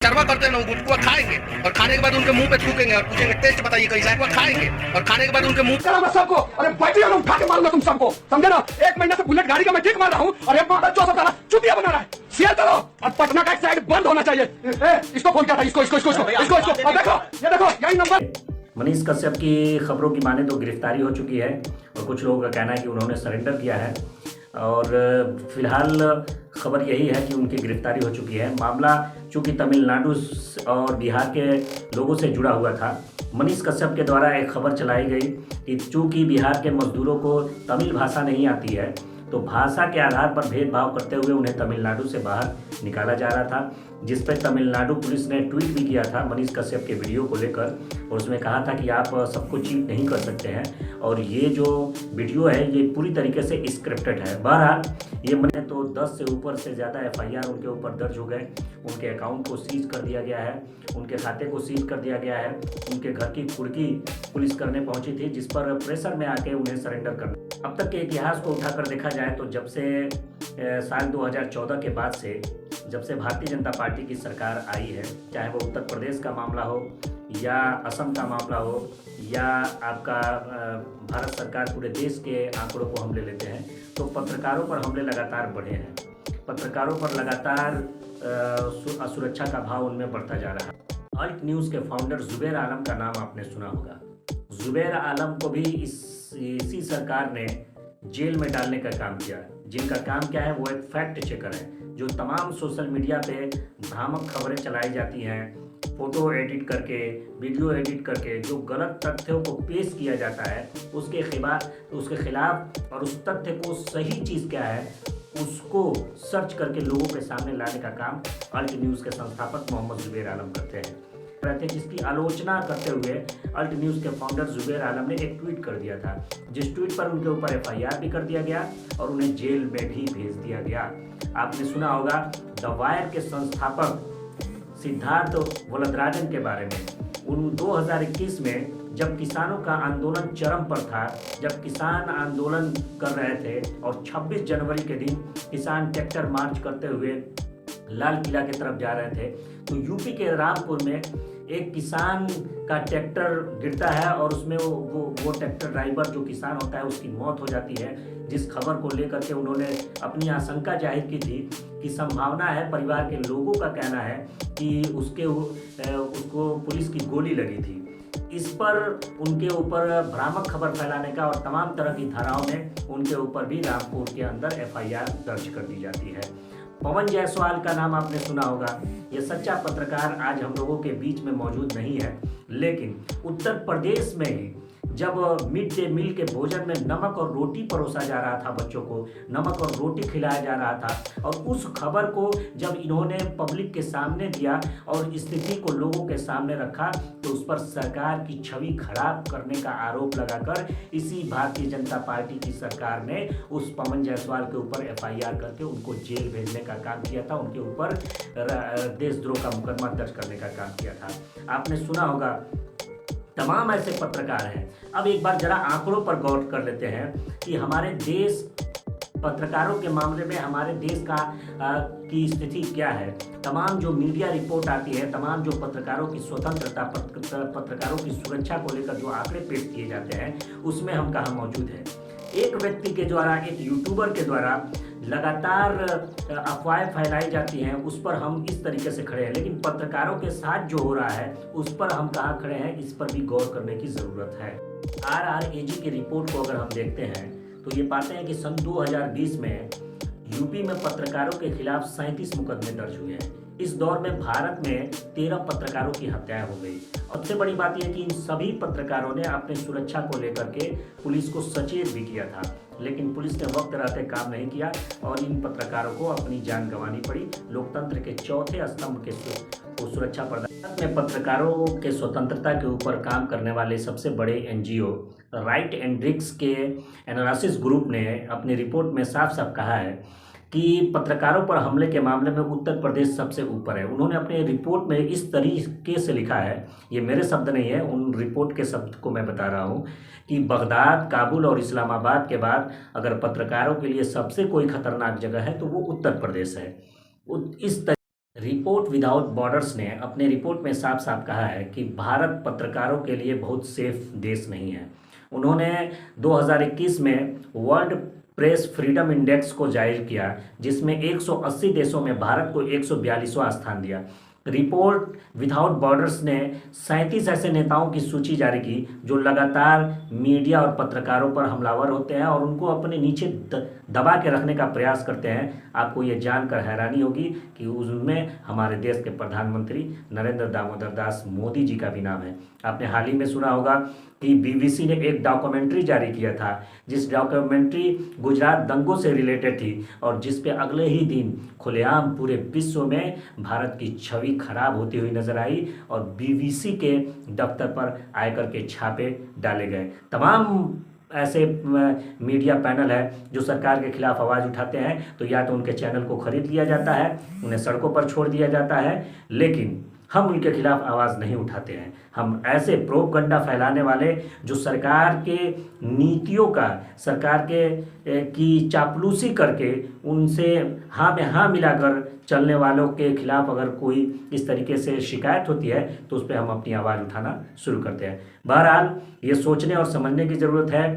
शर्मा करते हैं ना, वो खाएंगे और खाने के बाद उनके मुंह पे थूकेंगे और पूछेंगे टेस्ट बताइए कैसा है। वो खाएंगे और खाने के बाद उनके मुंह मैं सबको, अरे बैठिए ना, उठा के मारूंगा तुम सबको, समझे ना। 1 महीने से बुलेट गाड़ी का मैं ठीक मार रहा हूँ और एक माता जो सब चुतिया बना रहा है। शेयर करो और पटना का एक साइड बंद होना चाहिए। इसको फोन किया था, इसको इसको इसको इसको इसको इसको देखो, ये देखो यही नंबर। मनीष कश्यप की खबरों की माने तो गिरफ्तारी हो चुकी है और कुछ लोगों का कहना है कि उन्होंने सरेंडर किया है और फिलहाल खबर यही है कि उनकी गिरफ्तारी हो चुकी है। मामला चूँकि तमिलनाडु और बिहार के लोगों से जुड़ा हुआ था। मनीष कश्यप के द्वारा एक खबर चलाई गई कि चूँकि बिहार के मजदूरों को तमिल भाषा नहीं आती है तो भाषा के आधार पर भेदभाव करते हुए उन्हें तमिलनाडु से बाहर निकाला जा रहा था, जिस पर तमिलनाडु पुलिस ने ट्वीट भी किया था मनीष कश्यप के वीडियो को लेकर और उसमें कहा था कि आप सबको चीट नहीं कर सकते हैं और ये जो वीडियो है ये पूरी तरीके से स्क्रिप्टेड है। बहरहाल ये मैंने तो 10 से ऊपर से ज़्यादा FIR उनके ऊपर दर्ज हो गए, उनके अकाउंट को सीज कर दिया गया है, उनके खाते को सीज कर दिया गया है, उनके घर की कुर्की पुलिस करने पहुंची थी जिस पर प्रेशर में आके उन्हें सरेंडर करना। अब तक के इतिहास को उठाकर देखा जाए तो जब से साल 2014 के बाद से जब से भारतीय जनता पार्टी की सरकार आई है, चाहे वो उत्तर प्रदेश का मामला हो या असम का मामला हो या आपका भारत सरकार पूरे देश के आंकड़ों को हम ले लेते हैं तो पत्रकारों पर हमले लगातार बढ़े हैं। पत्रकारों पर लगातार असुरक्षा का भाव उनमें बढ़ता जा रहा है। अल्ट न्यूज़ के फाउंडर जुबैर आलम का नाम आपने सुना होगा। जुबैर आलम को भी इसी सरकार ने जेल में डालने का काम किया, जिनका काम क्या है वो एक फैक्ट चेकर है, जो तमाम सोशल मीडिया पे भ्रामक खबरें चलाई जाती हैं, फोटो एडिट करके, वीडियो एडिट करके जो गलत तथ्यों को पेश किया जाता है उसके खिलाफ और उस तथ्य को सही चीज़ क्या है उसको सर्च करके लोगों के सामने लाने का काम अल्ट न्यूज़ के संस्थापक मोहम्मद जुबैर आलम करते हैं, जिसकी आलोचना करते हुए अल्ट न्यूज़ के फाउंडर जुबैर आलम ने एक ट्वीट कर दिया था, जिस ट्वीट पर उनके ऊपर FIR भी कर दिया गया और उन्हें जेल में भी भेज दिया गया। आपने सुना होगा द वायर के संस्थापक सिद्धार्थ वरदराजन के बारे में। उन 2021 में जब किसानों का आंदोलन चरम पर था, जब किसान आंदोलन कर रहे थे और 26 जनवरी के दिन किसान ट्रैक्टर मार्च करते हुए लाल किला की तरफ जा रहे थे तो यूपी के रामपुर में एक किसान का ट्रैक्टर गिरता है और उसमें वो ट्रैक्टर ड्राइवर जो किसान होता है उसकी मौत हो जाती है, जिस खबर को लेकर के उन्होंने अपनी आशंका जाहिर की थी कि संभावना है, परिवार के लोगों का कहना है कि उसको पुलिस की गोली लगी थी। इस पर उनके ऊपर भ्रामक खबर फैलाने का और तमाम तरह की धाराओं में उनके ऊपर भी रामपुर के अंदर FIR दर्ज कर दी जाती है। पवन जायसवाल का नाम आपने सुना होगा। ये सच्चा पत्रकार आज हम लोगों के बीच में मौजूद नहीं है, लेकिन उत्तर प्रदेश में ही जब मिड डे मील के भोजन में नमक और रोटी परोसा जा रहा था, बच्चों को नमक और रोटी खिलाया जा रहा था और उस खबर को जब इन्होंने पब्लिक के सामने दिया और स्थिति को लोगों के सामने रखा तो उस पर सरकार की छवि खराब करने का आरोप लगाकर इसी भारतीय जनता पार्टी की सरकार ने उस पवन जायसवाल के ऊपर FIR करके उनको जेल भेजने का काम किया था, उनके ऊपर देशद्रोह का मुकदमा दर्ज करने का काम किया था। आपने सुना होगा तमाम ऐसे पत्रकार हैं। अब एक बार जरा आंकड़ों पर गौर कर लेते हैं कि हमारे देश पत्रकारों के मामले में हमारे देश की स्थिति क्या है। तमाम जो मीडिया रिपोर्ट आती है, तमाम जो पत्रकारों की स्वतंत्रता, पत्रकारों की सुरक्षा को लेकर जो आंकड़े पेश किए जाते हैं उसमें हम कहाँ मौजूद हैं। एक व्यक्ति के द्वारा, एक यूट्यूबर के द्वारा लगातार अफवाहें फैलाई जाती हैं, उस पर हम इस तरीके से खड़े हैं, लेकिन पत्रकारों के साथ जो हो रहा है उस पर हम कहाँ खड़े हैं, इस पर भी गौर करने की ज़रूरत है। RRAG की रिपोर्ट को अगर हम देखते हैं तो ये पाते हैं कि सन 2020 में यूपी में पत्रकारों के खिलाफ 37 मुकदमे दर्ज हुए हैं। इस दौर में भारत में 13 पत्रकारों की हत्याएं हो गई। सबसे बड़ी बात यह कि इन सभी पत्रकारों ने अपनी सुरक्षा को लेकर के पुलिस को सचेत भी किया था, लेकिन पुलिस ने वक्त रहते काम नहीं किया और इन पत्रकारों को अपनी जान गंवानी पड़ी। लोकतंत्र के चौथे स्तंभ के सुरक्षा प्रदान में पत्रकारों के स्वतंत्रता के ऊपर काम करने वाले सबसे बड़े NGO राइट एंड रिस्क के एनालिसिस ग्रुप ने अपनी रिपोर्ट में साफ साफ कहा है कि पत्रकारों पर हमले के मामले में उत्तर प्रदेश सबसे ऊपर है। उन्होंने अपने रिपोर्ट में इस तरीके से लिखा है, ये मेरे शब्द नहीं है, उन रिपोर्ट के शब्द को मैं बता रहा हूँ कि बगदाद, काबुल और इस्लामाबाद के बाद अगर पत्रकारों के लिए सबसे कोई खतरनाक जगह है तो वो उत्तर प्रदेश है। इस रिपोर्ट विदाउट बॉर्डर्स ने अपने रिपोर्ट में साफ साफ कहा है कि भारत पत्रकारों के लिए बहुत सेफ देश नहीं है। उन्होंने 2021 में वर्ल्ड प्रेस फ्रीडम इंडेक्स को जाहिर किया, जिसमें 180 देशों में भारत को 142वां स्थान दिया। रिपोर्ट विदाउट बॉर्डर्स ने 37 ऐसे नेताओं की सूची जारी की जो लगातार मीडिया और पत्रकारों पर हमलावर होते हैं और उनको अपने नीचे दबा के रखने का प्रयास करते हैं। आपको ये जानकर हैरानी होगी कि उसमें हमारे देश के प्रधानमंत्री नरेंद्र दामोदर दास मोदी जी का भी नाम है। आपने हाल ही में सुना होगा कि बीबीसी ने एक डॉक्यूमेंट्री जारी किया था, जिस डॉक्यूमेंट्री गुजरात दंगों से रिलेटेड थी और जिस पे अगले ही दिन खुलेआम पूरे विश्व में भारत की छवि खराब होती हुई नजर आई और बीबीसी के दफ्तर पर आयकर के छापे डाले गए। तमाम ऐसे मीडिया पैनल है जो सरकार के खिलाफ आवाज़ उठाते हैं, तो या तो उनके चैनल को खरीद लिया जाता है, उन्हें सड़कों पर छोड़ दिया जाता है, लेकिन हम उनके खिलाफ आवाज़ नहीं उठाते हैं। हम ऐसे प्रोपगंडा फैलाने वाले जो सरकार के नीतियों का, सरकार के की चापलूसी करके उनसे हाँ में हाँ मिलाकर चलने वालों के खिलाफ अगर कोई इस तरीके से शिकायत होती है तो उस पर हम अपनी आवाज़ उठाना शुरू करते हैं। बहरहाल ये सोचने और समझने की ज़रूरत है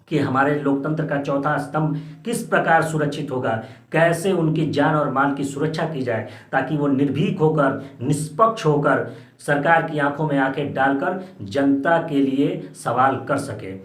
कि हमारे लोकतंत्र का चौथा स्तंभ किस प्रकार सुरक्षित होगा, कैसे उनकी जान और माल की सुरक्षा की जाए ताकि वो निर्भीक होकर, निष्पक्ष होकर सरकार की आंखों में आंखें डालकर जनता के लिए सवाल कर सके।